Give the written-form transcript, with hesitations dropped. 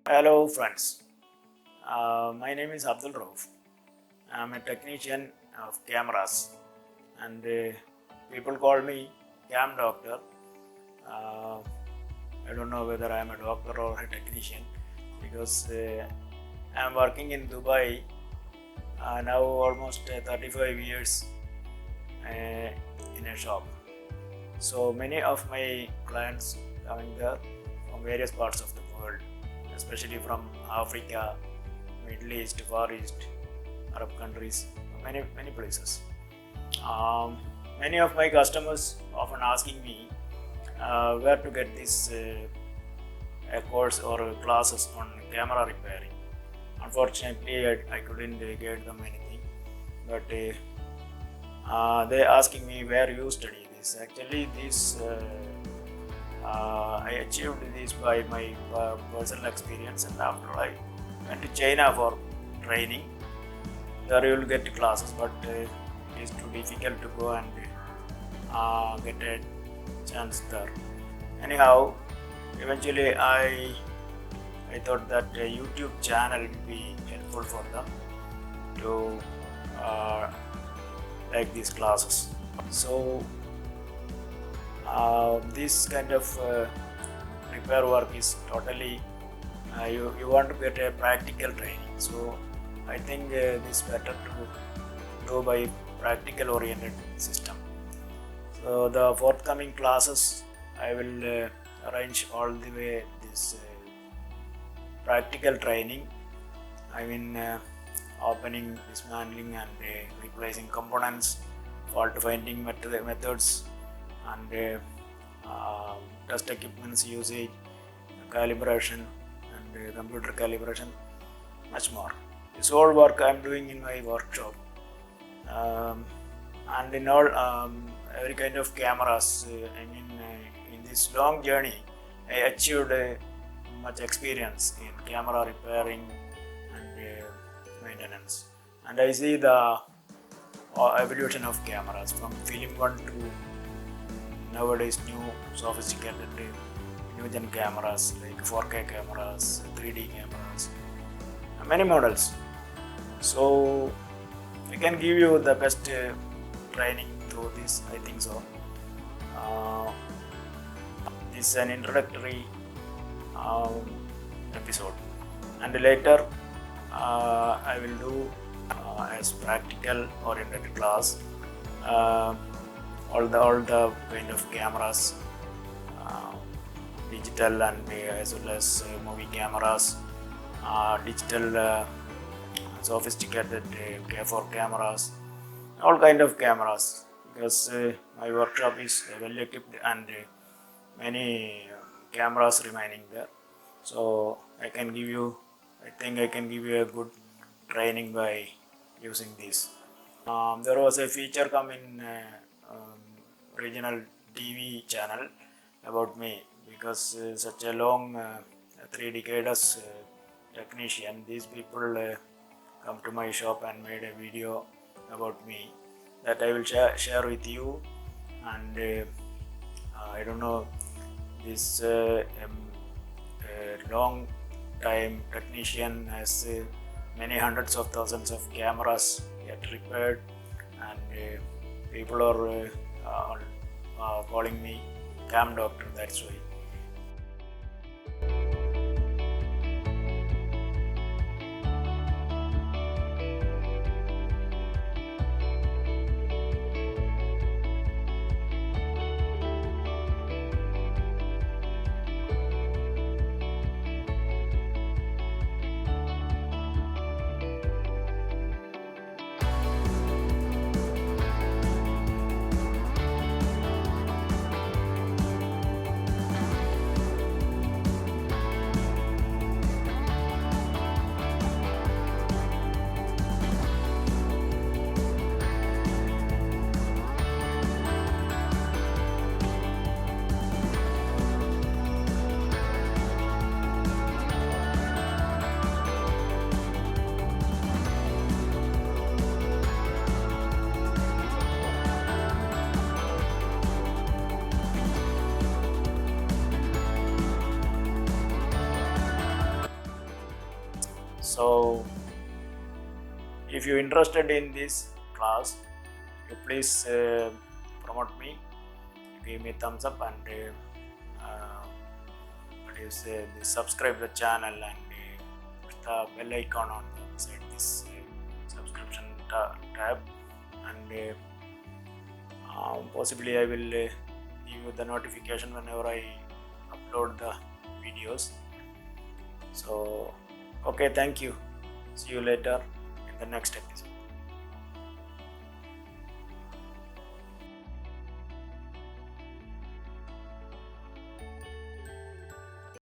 Hello friends, my name is Abdul RAOOF. I am a technician of cameras and people call me cam doctor. Uh, I don't know whether I am a doctor or a technician because I am working in Dubai now almost 35 years in a shop. So many of my clients coming there from various parts of the world, especially from Africa, Middle East, Far East, Arab countries, many places. Many of my customers often asking me where to get this a course or classes on camera repairing. Unfortunately, I couldn't get them anything, but they asking me where you study this. Actually, this I achieved this by my personal experience, and after I went to China for training. There you will get classes, but it is too difficult to go and get a chance there. Anyhow, eventually I thought that a YouTube channel will be helpful for them to take these classes. So this kind of repair work is totally you want to get a practical training. So I think this better to do by practical oriented system. So the forthcoming classes I will arrange all the way this practical training. I mean opening, dismantling and replacing components, fault finding methods and test equipments usage, calibration and computer calibration, much more. This all work I am doing in my workshop, and in all every kind of cameras. In this long journey, I achieved much experience in camera repairing and maintenance, and I see the evolution of cameras from film one to nowadays new sophisticated new gen cameras like 4K cameras, 3D cameras, many models. So I can give you the best training through this, I think so. This is an introductory episode, and later I will do as practical oriented class all the kind of cameras, digital and as well as movie cameras, digital sophisticated K4 cameras, all kind of cameras, because my workshop is well equipped and many cameras remaining there. So I think I can give you a good training by using this. There was a feature come in regional TV channel about me, because such a long 3 decades technician, these people come to my shop and made a video about me that I will share with you. And I don't know, this long time technician has many hundreds of thousands of cameras yet repaired, and people are calling me cam doctor, that's why. So if you're interested in this class, you please promote me, give me thumbs up, and subscribe the channel, and put the bell icon on the beside this subscription tab, and possibly I will give you the notification whenever I upload the videos. So okay, thank you. See you later in the next episode.